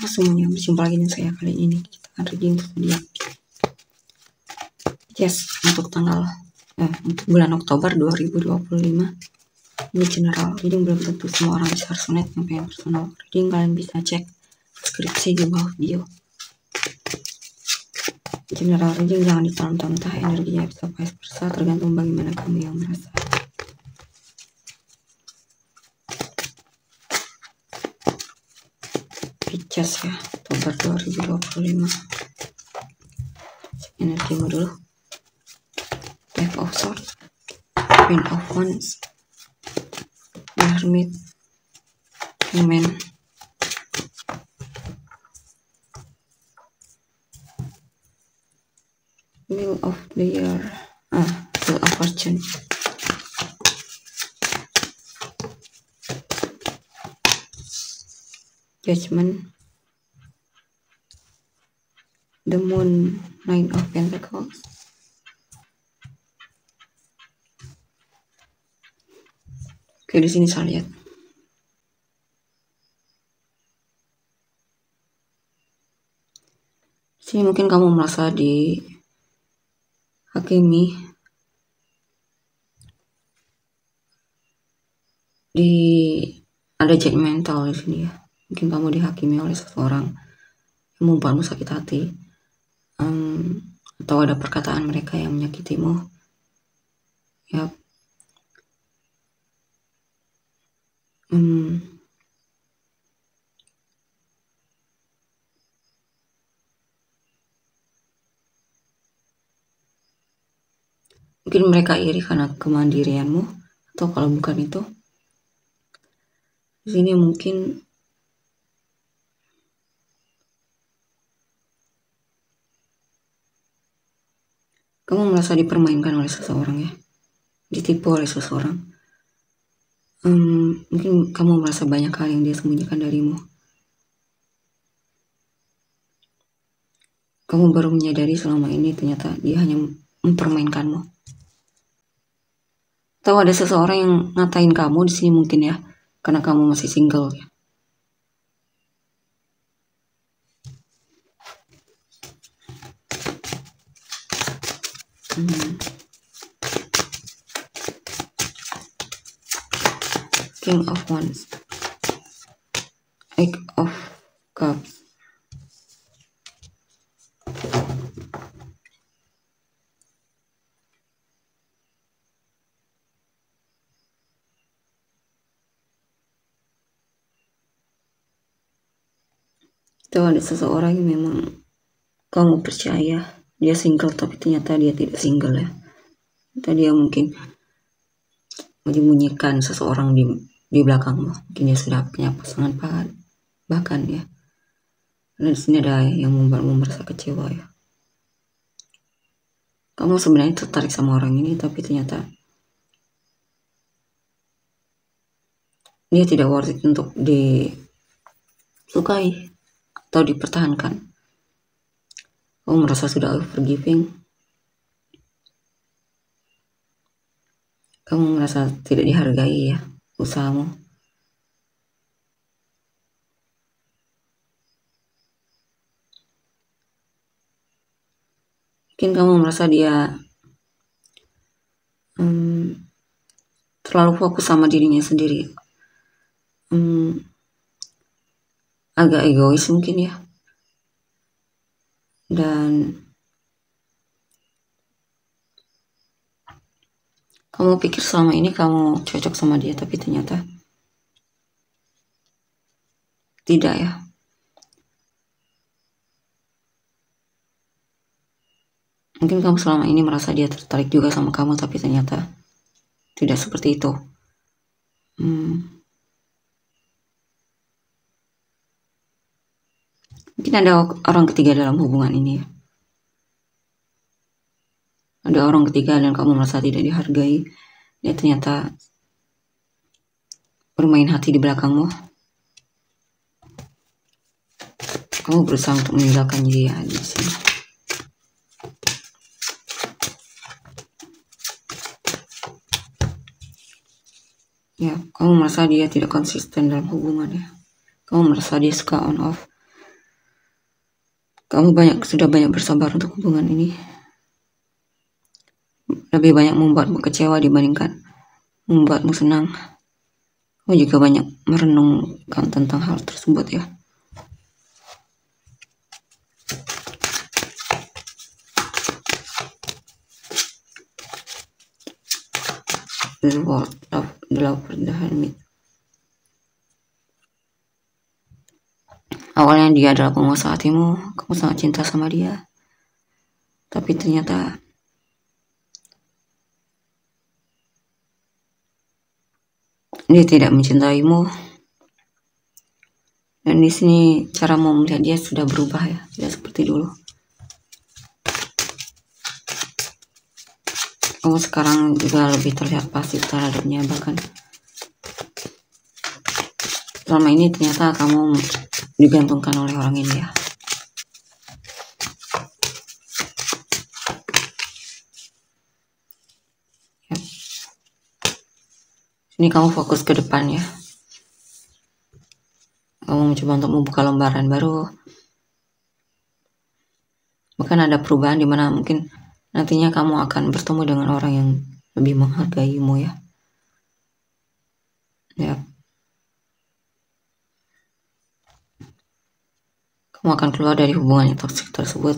Semuanya, berjumpa lagi dengan saya. Kali ini kita akan reading zodiak Yes untuk untuk bulan Oktober 2025. Ini general reading, belum tentu semua orang bisa resonate. Yang pengen personal reading kalian bisa cek deskripsi di bawah video. General reading jangan ditantang-tantang, energinya bisa vice versa, tergantung bagaimana kamu yang merasa. Pisces ya, Oktober 2025. Energimu dulu. Five of Swords, Queen of Wands, The Hermit, Woman, Wheel of the Year, Wheel of Fortune, Judgment, The Moon, Nine of Pentacles, Oke, di sini saya lihat sini mungkin kamu merasa dihakimi, ada judgmental di sini ya. Mungkin kamu dihakimi oleh seseorang yang membuatmu sakit hati, atau ada perkataan mereka yang menyakitimu ya. Mungkin mereka iri karena kemandirianmu, atau kalau bukan itu, di sini mungkin kamu merasa dipermainkan oleh seseorang ya, ditipu oleh seseorang. Mungkin kamu merasa banyak hal yang dia sembunyikan darimu. Kamu baru menyadari selama ini ternyata dia hanya mempermainkanmu. Tahu ada seseorang yang ngatain kamu di sini mungkin ya, karena kamu masih single ya. King of Wands, Eight of Cups, itu ada seseorang yang memang kamu percaya dia single, tapi ternyata dia tidak single ya. Tadi dia mungkin menyembunyikan seseorang di belakangmu. Mungkin dia sudah punya pasangan bahkan ya. Karena di sini ada yang membuatmu merasa kecewa ya. Kamu sebenarnya tertarik sama orang ini, tapi ternyata dia tidak worth it untuk disukai atau dipertahankan. Kamu merasa sudah forgiving. Kamu merasa tidak dihargai ya usahamu. Mungkin kamu merasa dia terlalu fokus sama dirinya sendiri, agak egois mungkin ya, dan kamu pikir selama ini kamu cocok sama dia, tapi ternyata tidak ya. Mungkin kamu selama ini merasa dia tertarik juga sama kamu, tapi ternyata tidak seperti itu. Mungkin ada orang ketiga dalam hubungan ini ya. Ada orang ketiga dan kamu merasa tidak dihargai. Dia ternyata bermain hati di belakangmu. Kamu berusaha untuk meninggalkan dia di sini. Ya, kamu merasa dia tidak konsisten dalam hubungannya. Kamu merasa dia suka on off. Kamu sudah banyak bersabar untuk hubungan ini. Lebih banyak membuatmu kecewa dibandingkan membuatmu senang. Kamu juga banyak merenungkan tentang hal tersebut ya. The world of the lover, the hermit. Awalnya dia adalah penguasa hatimu, kamu sangat cinta sama dia. Tapi ternyata dia tidak mencintaimu. Dan di sini cara mau melihat dia sudah berubah ya, tidak seperti dulu. Kamu sekarang juga lebih terlihat pasif terhadapnya, bahkan selama ini ternyata kamu digantungkan oleh orang ini ya. Ini kamu fokus ke depan ya. Kamu mencoba untuk membuka lembaran baru. Bahkan ada perubahan di mana mungkin nantinya kamu akan bertemu dengan orang yang lebih menghargaimu ya. Ya. Kamu akan keluar dari hubungan yang toksik tersebut.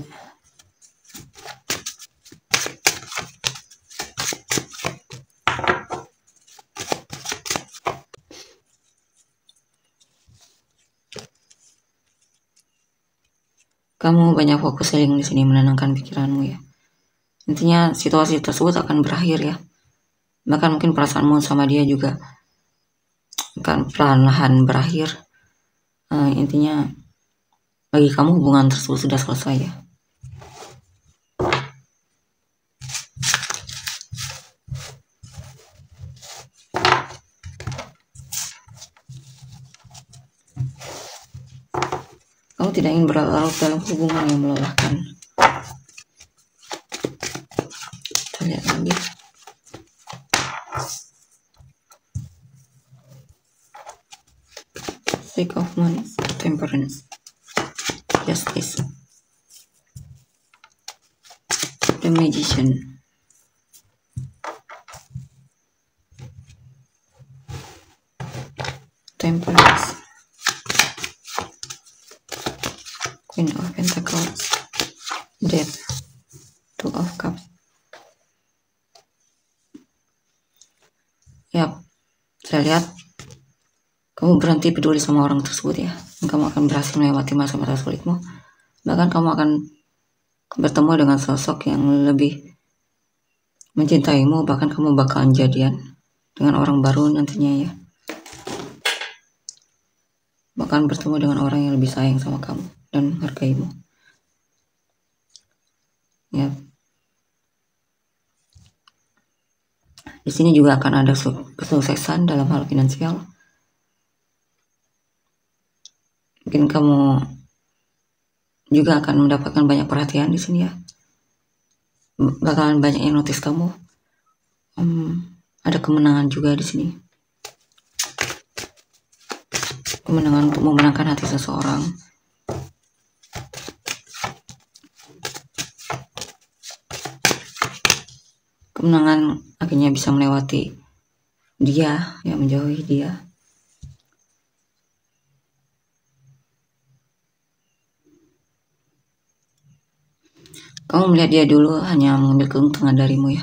Kamu banyak fokus saling di sini menenangkan pikiranmu ya. Intinya situasi tersebut akan berakhir ya. Bahkan mungkin perasaanmu sama dia juga akan perlahan-lahan berakhir. Intinya bagi kamu hubungan tersebut sudah selesai ya. Kamu tidak ingin berlarut dalam hubungan yang melelahkan. Kita lihat lagi. Six of Wands, Temperance, Justice, the Magician, Temperance, Queen of Pentacles, Death, Two of Cups. Yap, saya lihat kamu berhenti peduli sama orang tersebut ya. Dan kamu akan berhasil melewati masa-masa sulitmu. Bahkan kamu akan bertemu dengan sosok yang lebih mencintaimu. Bahkan kamu bakalan jadian dengan orang baru nantinya ya. Bahkan bertemu dengan orang yang lebih sayang sama kamu dan menghargaimu. Ya. Di sini juga akan ada kesuksesan dalam hal finansial. Mungkin kamu juga akan mendapatkan banyak perhatian di sini ya. Bakalan banyak yang notice kamu. Ada kemenangan juga di sini. Kemenangan untuk memenangkan hati seseorang. Kemenangan akhirnya bisa melewati dia, ya, menjauhi dia. Kamu melihat dia dulu hanya mengambil keuntungan darimu ya.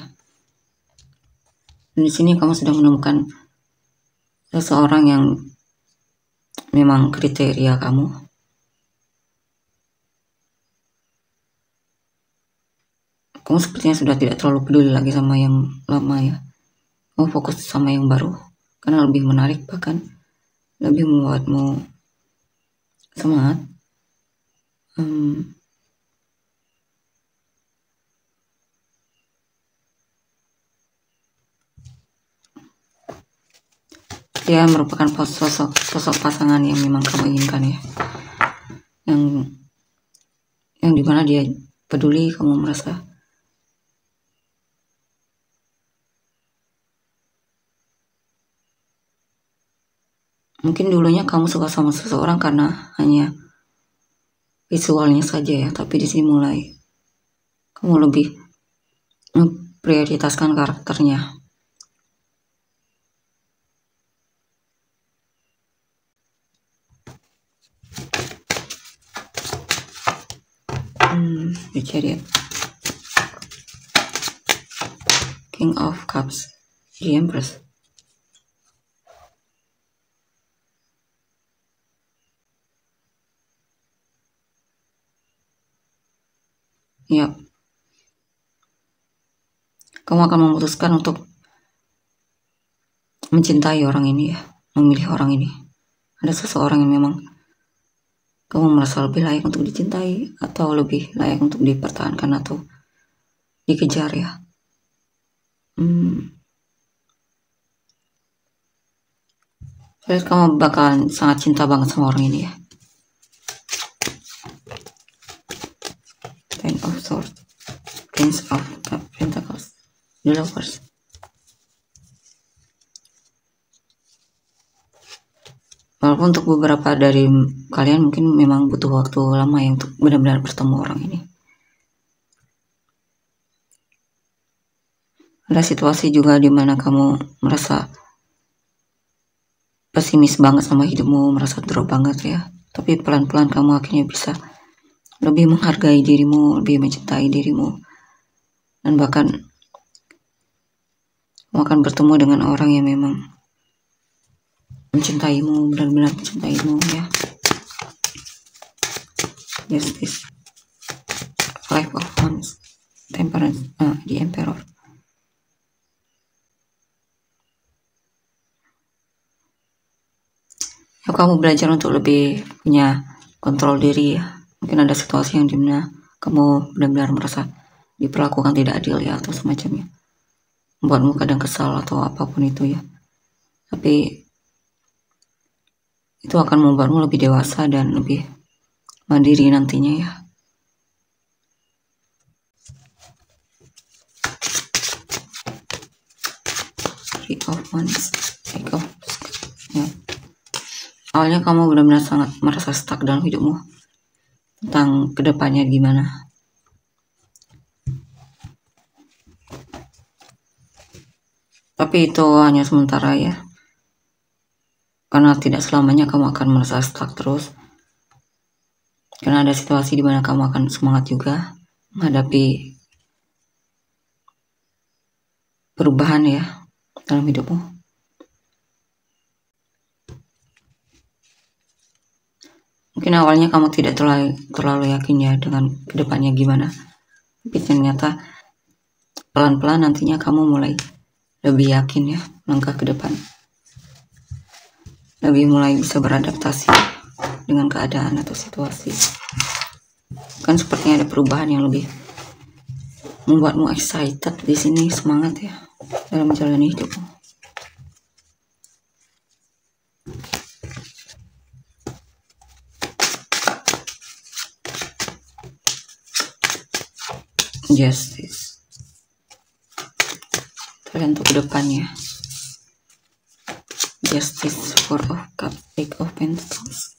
Dan di sini kamu sudah menemukan seseorang yang memang kriteria kamu. Kamu sepertinya sudah tidak terlalu peduli lagi sama yang lama ya. Kamu fokus sama yang baru karena lebih menarik, bahkan lebih membuatmu semangat. Dia merupakan sosok pasangan yang memang kamu inginkan ya. Yang dimana dia peduli, kamu merasa mungkin dulunya kamu suka sama seseorang karena hanya visualnya saja ya, tapi di sini mulai kamu lebih memprioritaskan karakternya. The Chariot, King of Cups, the Empress. Yap. Kamu akan memutuskan untuk mencintai orang ini ya, memilih orang ini. Ada seseorang yang memang kamu merasa lebih layak untuk dicintai, atau lebih layak untuk dipertahankan atau dikejar ya. Jadi kamu bakalan sangat cinta banget sama orang ini ya. Ten of Swords, Prince of Pentacles, the Lovers. Walaupun untuk beberapa dari kalian mungkin memang butuh waktu lama ya untuk benar-benar bertemu orang ini. Ada situasi juga di mana kamu merasa pesimis banget sama hidupmu, merasa drop banget ya. Tapi pelan-pelan kamu akhirnya bisa lebih menghargai dirimu, lebih mencintai dirimu. Dan bahkan kamu akan bertemu dengan orang yang memang mencintaimu, benar-benar mencintaimu ya. Justice, Five of Wands, Temperance, the Emperor. Ya, kamu belajar untuk lebih punya kontrol diri ya. Mungkin ada situasi yang dimana kamu benar-benar merasa diperlakukan tidak adil ya, atau semacamnya, membuatmu kadang kesal atau apapun itu ya. Tapi itu akan membuatmu lebih dewasa dan lebih mandiri nantinya ya. Three of Wands, Eight of ya. Awalnya kamu benar-benar sangat merasa stuck dalam hidupmu, tentang kedepannya gimana. Tapi itu hanya sementara ya, karena tidak selamanya kamu akan merasa stuck terus. Karena ada situasi di mana kamu akan semangat juga menghadapi perubahan ya dalam hidupmu. Mungkin awalnya kamu tidak terlalu yakin ya dengan kedepannya gimana, tapi ternyata pelan-pelan nantinya kamu mulai lebih yakin ya langkah ke depan, lebih mulai bisa beradaptasi dengan keadaan atau situasi. Kan sepertinya ada perubahan yang lebih membuatmu excited di sini, semangat ya dalam menjalani hidupmu. Justice, kalian untuk kedepannya. Justice, Four of Cups, Eight of Pentacles,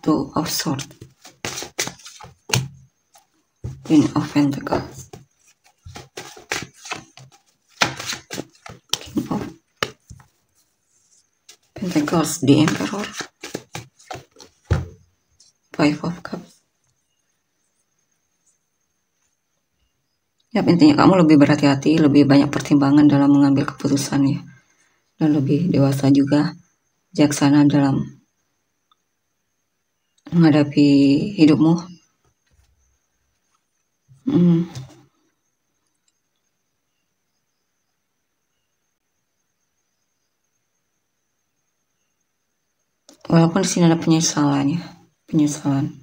Two of Swords, Queen of Pentacles, King of Pentacles, the Emperor, Five of Cups. Ya, intinya kamu lebih berhati-hati, lebih banyak pertimbangan dalam mengambil keputusan ya, dan lebih dewasa juga, bijaksana dalam menghadapi hidupmu. Walaupun di sini ada penyesalan ya, penyesalan.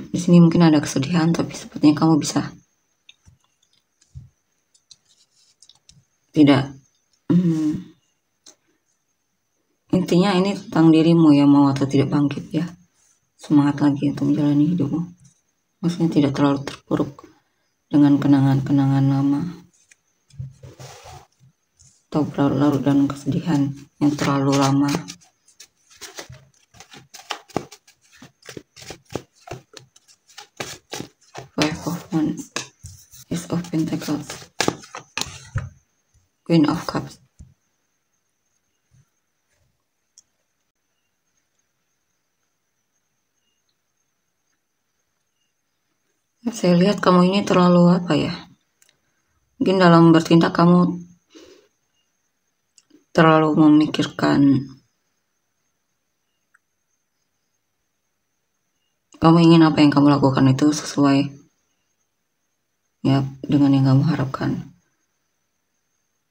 Di sini mungkin ada kesedihan, tapi sepertinya kamu bisa tidak. Intinya ini tentang dirimu ya, mau atau tidak bangkit ya, semangat lagi untuk menjalani hidupmu. Maksudnya tidak terlalu terpuruk dengan kenangan-kenangan lama atau berlarut-larut dalam kesedihan yang terlalu lama. One, Ace of Pentacles, Queen of Cups. Saya lihat kamu ini terlalu apa ya? Mungkin dalam bertindak kamu terlalu memikirkan, kamu ingin apa yang kamu lakukan itu sesuai ya dengan yang kamu harapkan.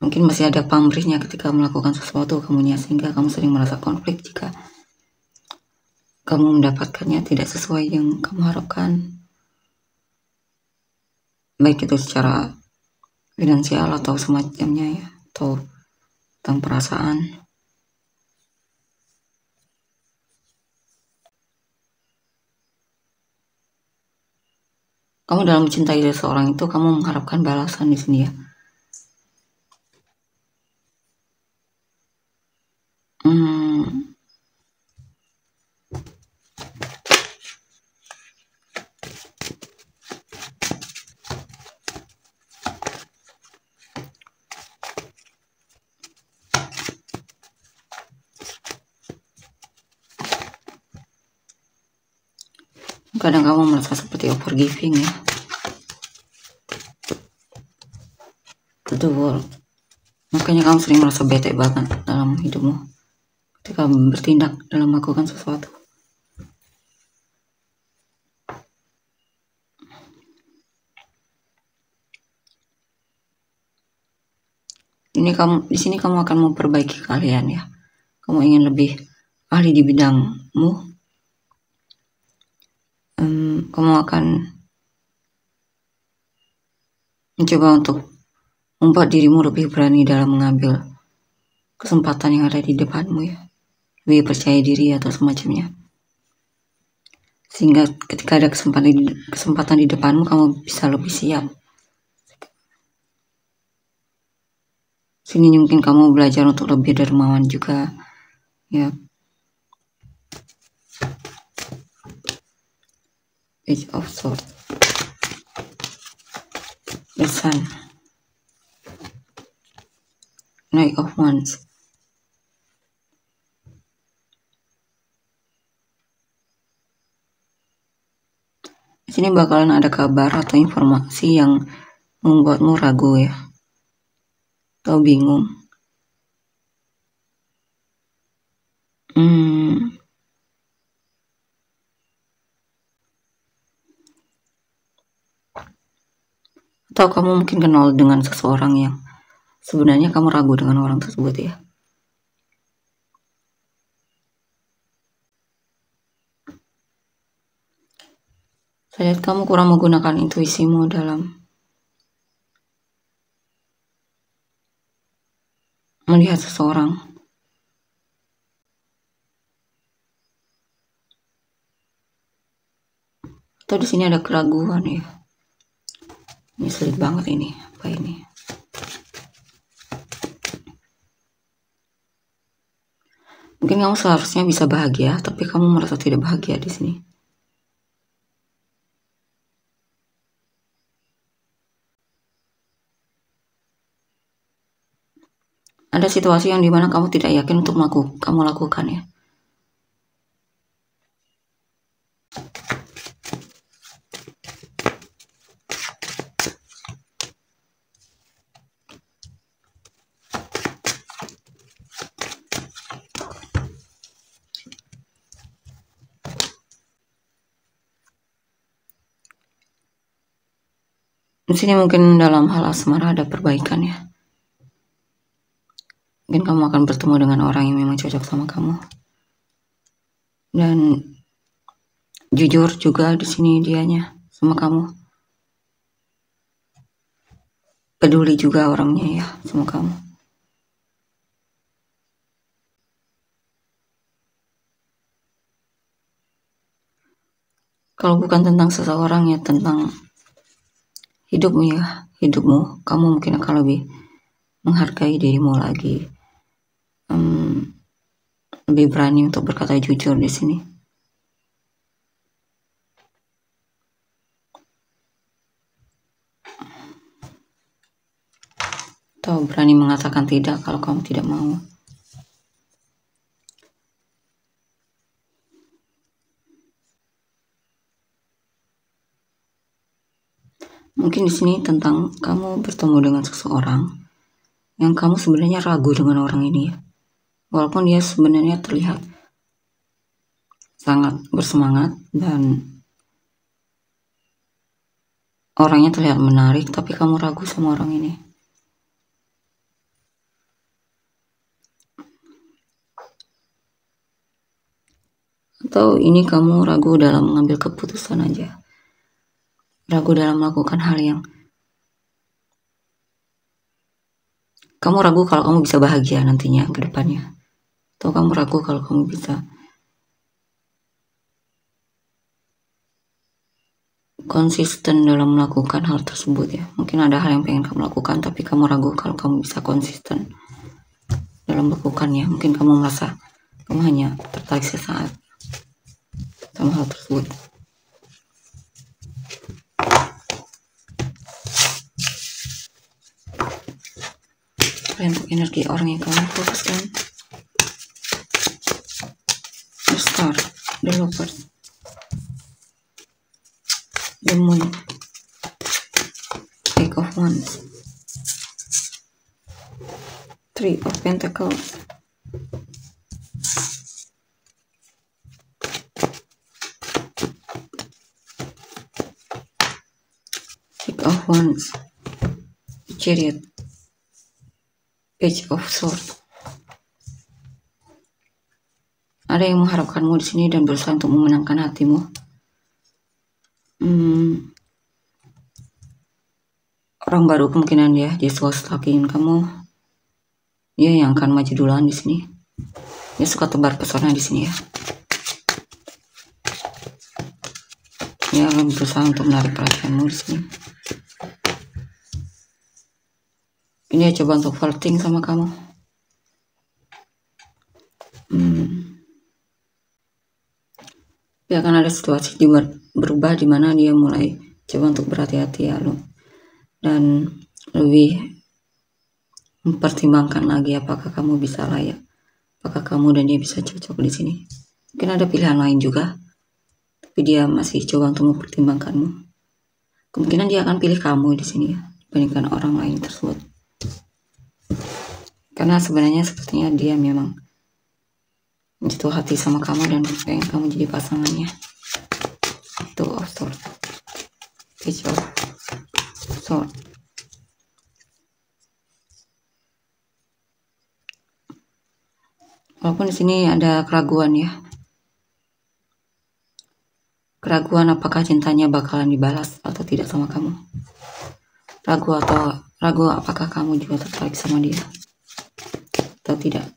Mungkin masih ada pamrihnya ketika melakukan sesuatu kamunya, sehingga kamu sering merasa konflik jika kamu mendapatkannya tidak sesuai yang kamu harapkan, baik itu secara finansial atau semacamnya ya, atau tentang perasaan. Kamu dalam mencintai seseorang itu kamu mengharapkan balasan di sini ya. Kadang kamu merasa seperti overgiving ya. Betul. Makanya kamu sering merasa bete banget dalam hidupmu ketika bertindak dalam melakukan sesuatu. Di sini kamu akan memperbaiki kalian ya. Kamu ingin lebih ahli di bidangmu. Kamu akan mencoba untuk membuat dirimu lebih berani dalam mengambil kesempatan yang ada di depanmu ya. Lebih percaya diri atau semacamnya. Sehingga ketika ada kesempatan di depanmu, kamu bisa lebih siap. Sini mungkin kamu belajar untuk lebih dermawan juga ya. Page of Swords, the Sun, Knight of Wands. Di sini bakalan ada kabar atau informasi yang membuatmu ragu ya, atau bingung. Atau kamu mungkin kenal dengan seseorang yang sebenarnya kamu ragu dengan orang tersebut ya. Saya lihat kamu kurang menggunakan intuisimu dalam melihat seseorang. Atau di sini ada keraguan ya. Ini sulit banget ini. Apa ini? Mungkin kamu seharusnya bisa bahagia, tapi kamu merasa tidak bahagia di sini. Ada situasi yang dimana kamu tidak yakin untuk kamu lakukan ya. Di sini mungkin dalam hal asmara ada perbaikan ya. Mungkin kamu akan bertemu dengan orang yang memang cocok sama kamu. Dan jujur juga di sini dianya sama kamu. Peduli juga orangnya ya sama kamu. Kalau bukan tentang seseorang ya tentang hidupmu, kamu mungkin akan lebih menghargai dirimu lagi. Lebih berani untuk berkata jujur di sini. atau berani mengatakan tidak kalau kamu tidak mau. Mungkin di sini tentang kamu bertemu dengan seseorang yang kamu sebenarnya ragu dengan orang ini, walaupun dia sebenarnya terlihat sangat bersemangat dan orangnya terlihat menarik, tapi kamu ragu sama orang ini. Atau ini kamu ragu dalam mengambil keputusan aja, ragu dalam melakukan hal yang kamu ragu kalau kamu bisa bahagia nantinya ke depannya, atau kamu ragu kalau kamu bisa konsisten dalam melakukan hal tersebut ya. Mungkin ada hal yang pengen kamu lakukan, tapi kamu ragu kalau kamu bisa konsisten dalam melakukannya. Mungkin kamu merasa kamu hanya tertarik sesaat sama hal tersebut. Untuk energi orang yang kamu fokuskan, the star, the lovers, the moon, Eight of Wands, Three of Pentacles, Six of Wands, Chariot, Page of Swords. Ada yang mengharapkanmu di sini dan berusaha untuk memenangkan hatimu. Orang baru kemungkinan ya, dia suka stalking kamu. Dia yang akan maju duluan di sini. Dia suka tebar pesona di sini ya. Dia akan berusaha untuk menarik perhatianmu di sini. Ini dia coba untuk flirting sama kamu. Dia akan ada situasi berubah di mana dia mulai coba untuk berhati-hati ya lo, dan lebih mempertimbangkan lagi apakah kamu bisa layak, apakah kamu dan dia bisa cocok di sini. Mungkin ada pilihan lain juga, tapi dia masih coba untuk mempertimbangkanmu. Kemungkinan dia akan pilih kamu di sini ya, dibandingkan orang lain tersebut. Karena sebenarnya sepertinya dia memang jatuh hati sama kamu dan pengen kamu jadi pasangannya. Two of Swords, Page of Swords. Walaupun di sini ada keraguan ya, keraguan apakah cintanya bakalan dibalas atau tidak sama kamu. Ragu apakah kamu juga tertarik sama dia atau tidak.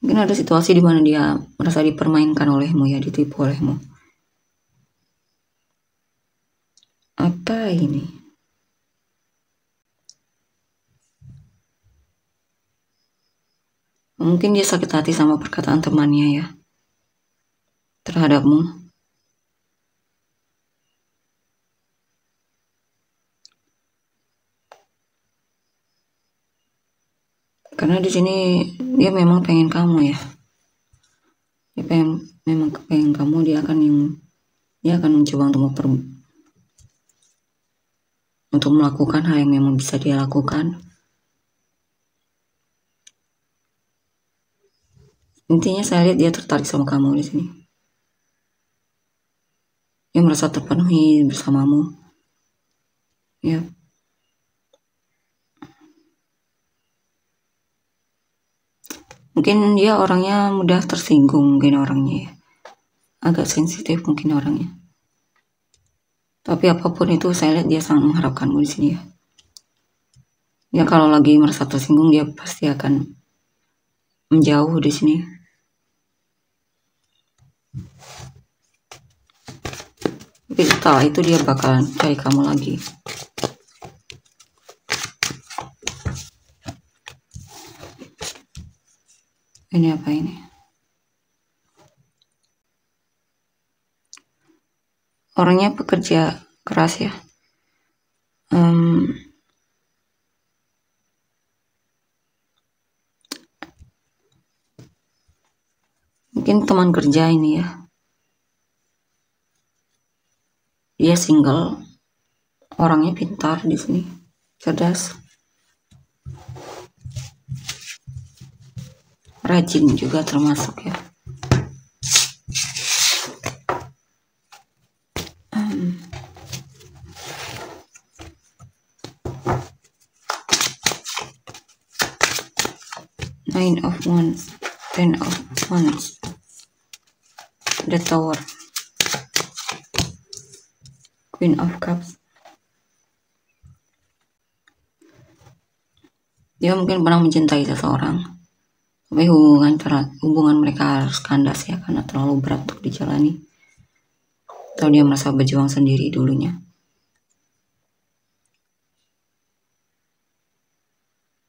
Mungkin ada situasi di mana dia merasa dipermainkan olehmu ya, ditipu olehmu. Apa ini? Mungkin dia sakit hati sama perkataan temannya ya terhadapmu. Karena di sini dia memang pengen kamu ya. Dia memang pengen kamu, dia akan mencoba untuk melakukan hal yang memang bisa dia lakukan. Intinya saya lihat dia tertarik sama kamu di sini. Dia merasa terpenuhi bersamamu. Ya. Mungkin dia orangnya mudah tersinggung, mungkin orangnya ya. Agak sensitif mungkin orangnya. Tapi apapun itu saya lihat dia sangat mengharapkanmu di sini ya. Ya kalau lagi merasa tersinggung dia pasti akan menjauh di sini. Tapi setelah itu dia bakalan cari kamu lagi. Ini apa ini? Orangnya pekerja keras ya. Mungkin teman kerja ini ya. Dia single, orangnya pintar di sini, cerdas, rajin juga termasuk ya. Nine of Wands, Ten of Wands, the Tower, Queen of Cups. Dia mungkin pernah mencintai seseorang, tapi hubungan mereka harus kandas ya, karena terlalu berat untuk dijalani. Atau dia merasa berjuang sendiri dulunya.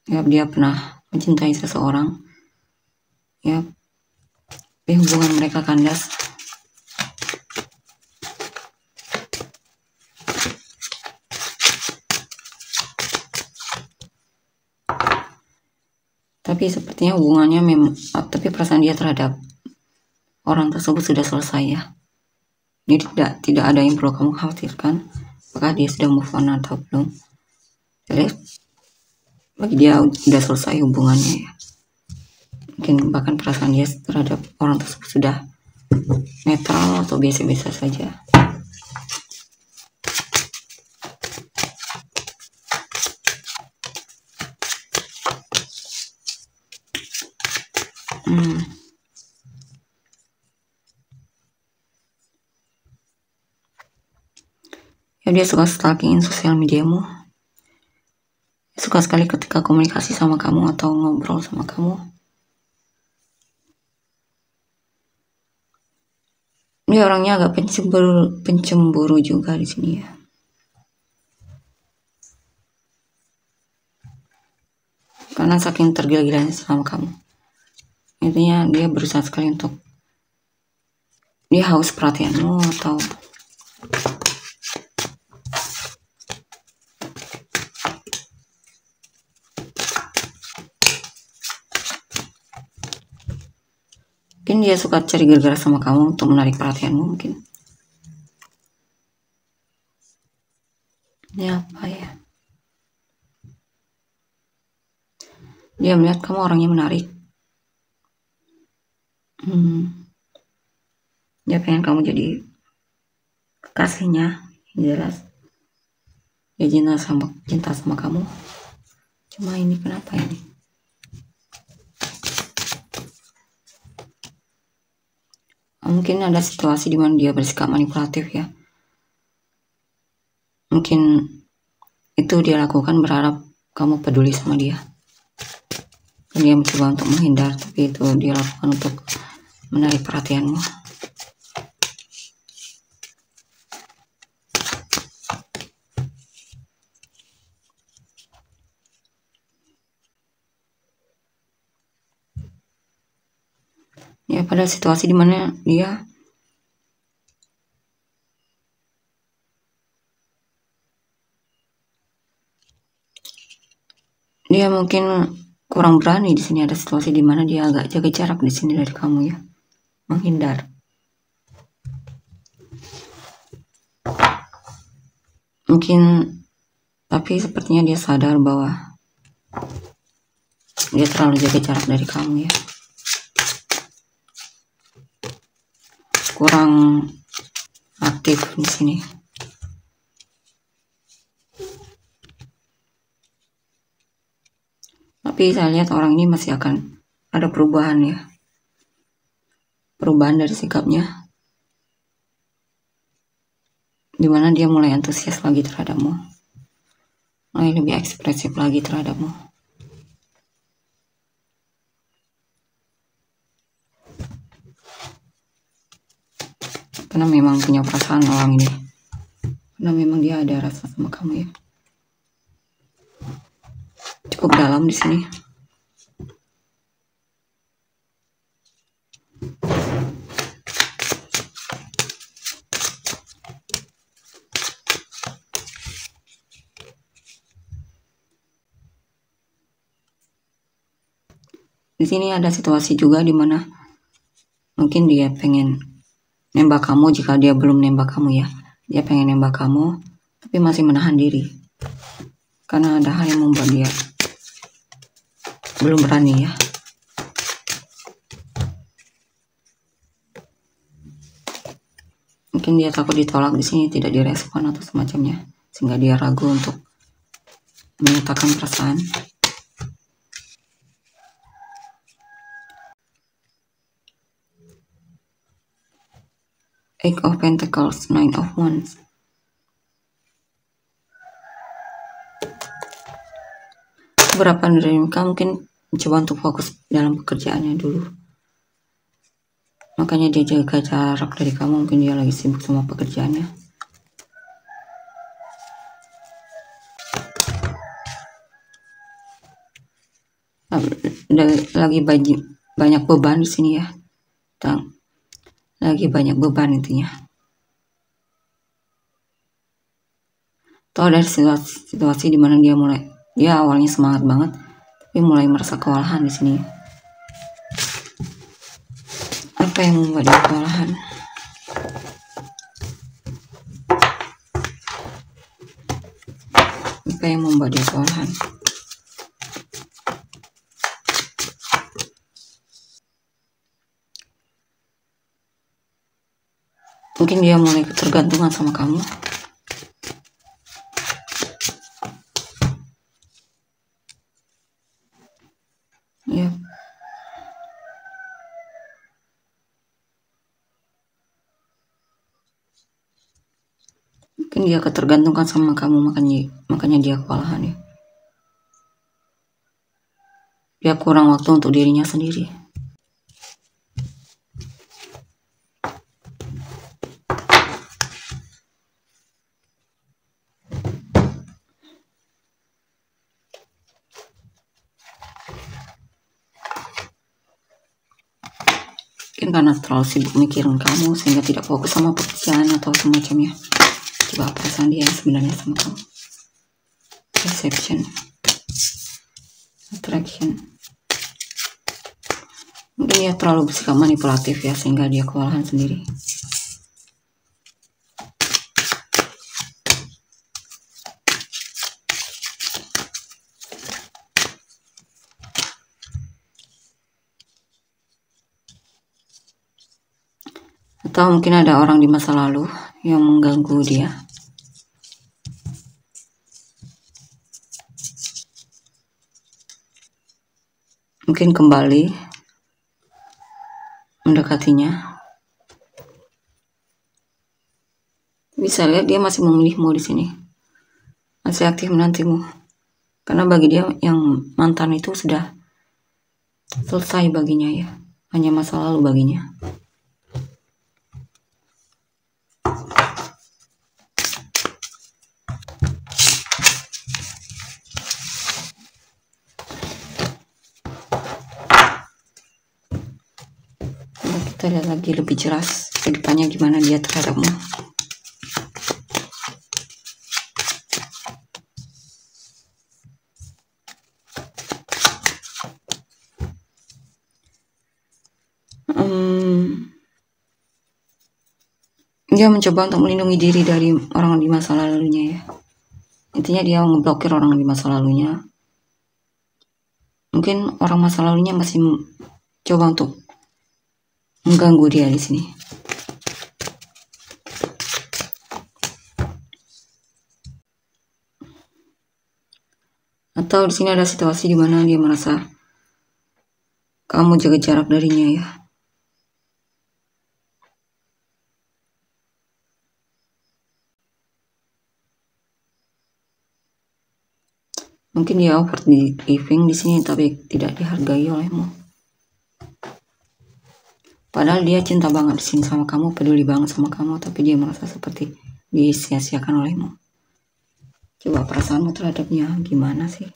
Ya, dia pernah mencintai seseorang, ya, tapi hubungan mereka kandas. Tapi sepertinya hubungannya tapi perasaan dia terhadap orang tersebut sudah selesai ya. Jadi tidak ada yang perlu kamu khawatirkan, apakah dia sudah move on atau belum. Jadi bagi dia sudah selesai hubungannya ya. Mungkin bahkan perasaan dia terhadap orang tersebut sudah netral atau biasa-biasa saja. Ya, dia suka stalkingin sosial mediamu. Suka sekali ketika komunikasi sama kamu atau ngobrol sama kamu. Dia orangnya agak pencemburu juga di sini ya. Karena saking tergila-gilanya sama kamu. Intinya dia berusaha sekali untuk, dia haus perhatianmu atau mungkin dia suka cari gara-gara sama kamu untuk menarik perhatianmu mungkin. Ini apa ya? Dia melihat kamu orangnya menarik. Dia pengen kamu jadi kekasihnya, jelas. Dia cinta sama kamu. Cuma ini kenapa ini? Mungkin ada situasi di mana dia bersikap manipulatif ya. Mungkin itu dia lakukan berharap kamu peduli sama dia. Dan dia mencoba untuk menghindar, tapi itu dia lakukan untuk menarik perhatianmu. Ya, pada situasi dimana dia mungkin kurang berani. Di sini ada situasi dimana dia agak jaga jarak di sini dari kamu ya, menghindar. Mungkin, tapi sepertinya dia sadar bahwa dia terlalu jaga jarak dari kamu ya. Kurang aktif di sini. Tapi saya lihat orang ini masih akan ada perubahan ya. Perubahan dari sikapnya. Dimana dia mulai antusias lagi terhadapmu. Mulai lebih ekspresif lagi terhadapmu. Karena memang punya perasaan orang ini. Karena memang dia ada rasa sama kamu ya. Cukup dalam di sini. Di sini ada situasi juga di mana mungkin dia pengen nembak kamu jika dia belum nembak kamu ya. Dia pengen nembak kamu tapi masih menahan diri. Karena ada hal yang membuat dia belum berani ya. Mungkin dia takut ditolak di sini, tidak direspon atau semacamnya, sehingga dia ragu untuk menyatakan perasaan. Eight of Pentacles, Nine of Wands. Beberapa dari mereka mungkin mencoba untuk fokus dalam pekerjaannya dulu. Makanya dia jaga jarak dari kamu, mungkin dia lagi sibuk sama pekerjaannya. Lagi banyak beban di sini ya. Lagi banyak beban intinya. Atau dari situasi di mana dia awalnya semangat banget, tapi mulai merasa kewalahan di sini. Apa yang membuat dia kewalahan? Apa yang membuat dia kewalahan? Mungkin dia mulai ketergantungan sama kamu. Ya. Mungkin dia ketergantungan sama kamu, makanya dia kewalahan ya. Dia kurang waktu untuk dirinya sendiri. Mungkin karena terlalu sibuk mikirin kamu sehingga tidak fokus sama pekerjaan atau semacamnya. Coba perasaan dia sebenarnya sama kamu. Perception, attraction. Mungkin dia terlalu bersikap manipulatif ya, sehingga dia kewalahan sendiri. Atau mungkin ada orang di masa lalu yang mengganggu dia. Mungkin kembali mendekatinya. Bisa lihat dia masih memilihmu di sini. Masih aktif menantimu. Karena bagi dia yang mantan itu sudah selesai baginya ya. Hanya masa lalu baginya. Kita lihat lagi lebih jelas ke depannya gimana dia terhadapmu. Dia mencoba untuk melindungi diri dari orang di masa lalunya ya. Intinya dia ngeblokir orang di masa lalunya. Mungkin orang masa lalunya masih coba untuk mengganggu dia di sini. Atau di sini ada situasi di mana dia merasa kamu jaga jarak darinya ya. Mungkin dia overgiving di sini tapi tidak dihargai olehmu. Padahal dia cinta banget di sini sama kamu, peduli banget sama kamu, tapi dia merasa seperti disia-siakan olehmu. Coba perasaanmu terhadapnya gimana sih?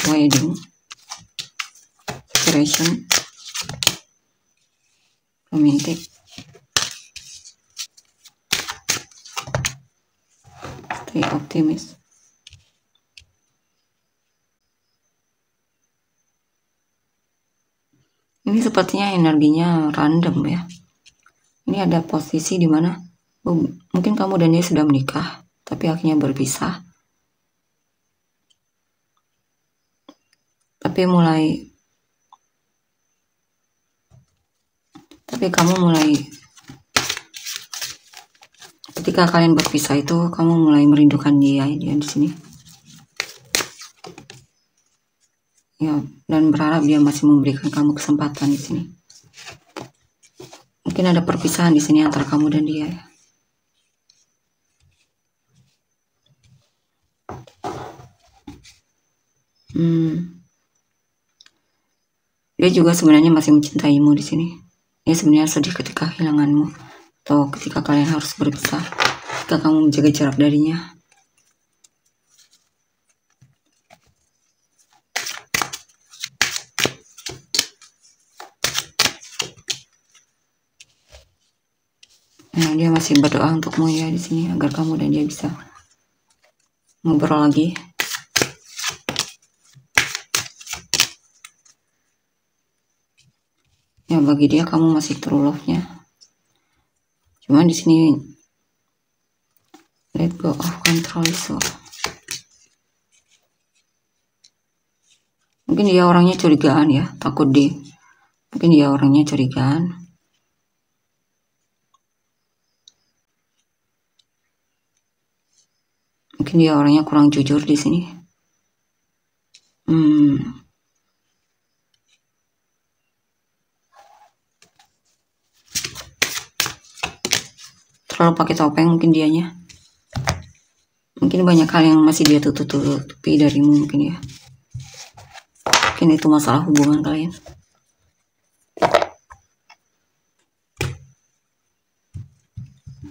Wedding, separation, romantic, stay optimist. Ini sepertinya energinya random ya. Ini ada posisi di mana mungkin kamu dan dia sudah menikah, tapi akhirnya berpisah. Tapi kamu mulai, ketika kalian berpisah itu kamu mulai merindukan dia di sini. Ya, dan berharap dia masih memberikan kamu kesempatan di sini. Mungkin ada perpisahan di sini antara kamu dan dia ya. Dia juga sebenarnya masih mencintaimu di sini. Dia sebenarnya sedih ketika kehilanganmu, atau ketika kalian harus berpisah, ketika kamu menjaga jarak darinya. Nah, dia masih berdoa untukmu ya di sini, agar kamu dan dia bisa ngobrol lagi. Ya, bagi dia kamu masih true love-nya. Cuma di sini let go of control so. Mungkin dia orangnya curigaan ya, takut deh. Mungkin dia orangnya curigaan. Mungkin dia orangnya kurang jujur di sini. Terlalu pakai topeng mungkin dianya. Mungkin banyak hal yang masih dia tutupi darimu mungkin ya. Mungkin itu masalah hubungan kalian.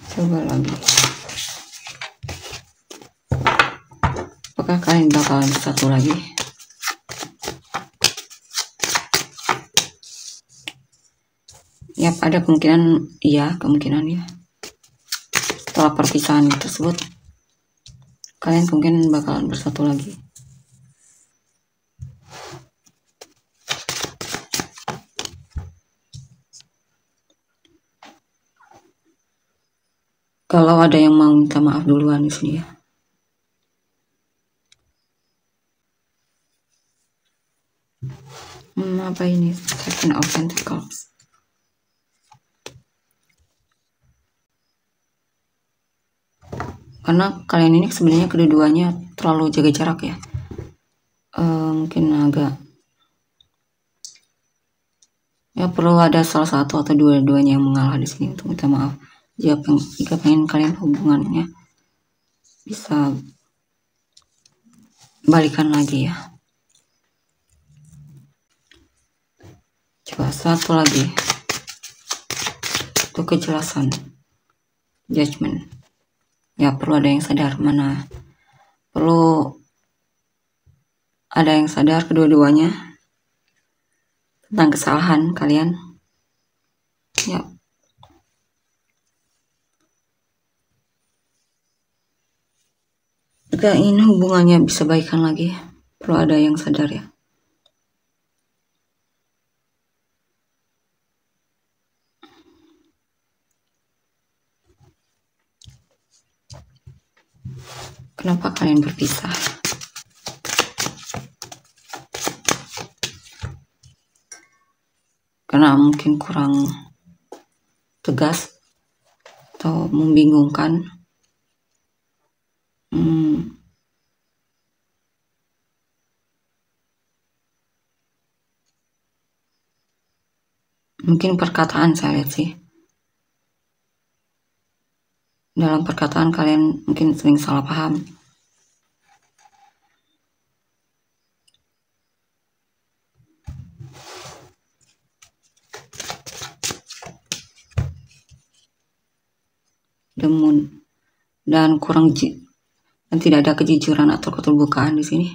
Coba lagi. Apakah kalian bakalan bersatu lagi? Yap, ada kemungkinan iya, kemungkinan ya. Setelah perpisahan tersebut, kalian mungkin bakalan bersatu lagi. Kalau ada yang mau minta maaf duluan di sini ya. Apa ini? Seven of Pentacles. Karena kalian ini sebenarnya kedua-duanya terlalu jaga jarak ya. Mungkin agak ya, perlu ada salah satu atau dua-duanya yang mengalah di sini untuk minta maaf. Jika pengen kalian hubungannya bisa balikan lagi ya. Coba satu lagi, untuk kejelasan, judgment. Ya, perlu ada yang sadar, mana perlu ada yang sadar kedua-duanya tentang kesalahan kalian. Ya, jika ingin hubungannya bisa baikan lagi, perlu ada yang sadar ya. Kenapa kalian berpisah? Karena mungkin kurang tegas atau membingungkan. Mungkin perkataan saya lihat sih. Dalam perkataan kalian mungkin sering salah paham. Dan tidak ada kejujuran atau keterbukaan di sini.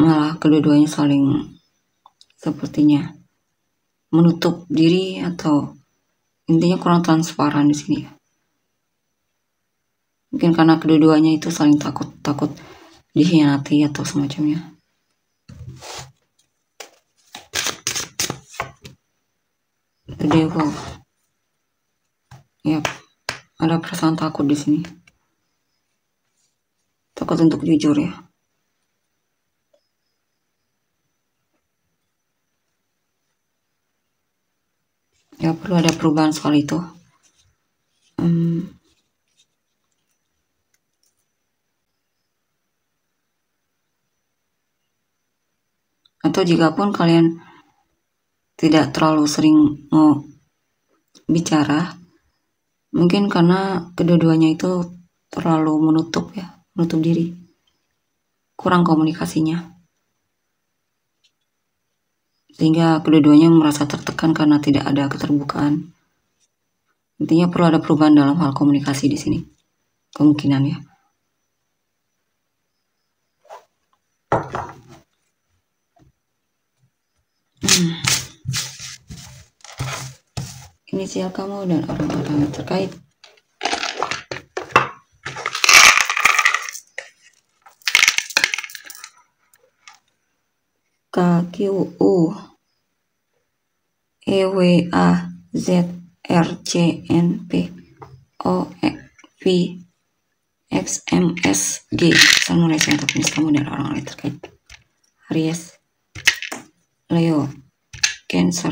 Malah kedua-duanya saling sepertinya menutup diri, atau intinya kurang transparan di sini. Mungkin karena kedua-duanya itu saling takut dikhianati atau semacamnya. Today go. Yap, ada perasaan takut di sini. Takut untuk jujur ya. Ya perlu ada perubahan soal itu. Atau jika pun kalian tidak terlalu sering mau bicara, mungkin karena kedua-duanya itu terlalu menutup diri, kurang komunikasinya, sehingga kedua-duanya merasa tertekan karena tidak ada keterbukaan. Intinya perlu ada perubahan dalam hal komunikasi di sini, kemungkinan ya. Inisial kamu dan orang-orang terkait. KQU EWAZRCNP OV XMSG. Pesan Malaysia untuk jenis kamu dan orang-orang terkait. Aries, Leo, Cancer,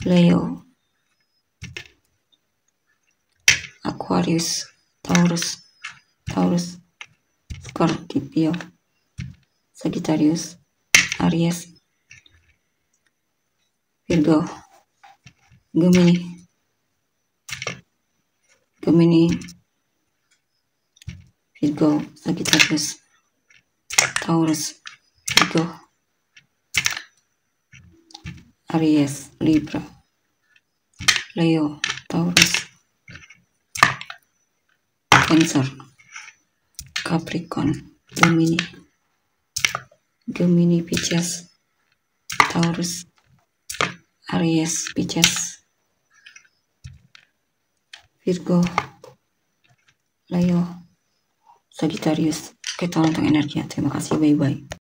Leo, Aquarius, Taurus, Scorpio, Sagittarius, Aries, Virgo, Gemini, Virgo, Sagittarius, Taurus, Virgo, Aries, Libra, Leo, Taurus, Cancer, Capricorn, Gemini, Pisces, Taurus, Aries, Pisces, Virgo, Leo, Sagittarius. Oke, tolong untuk energi. Terima kasih, bye-bye.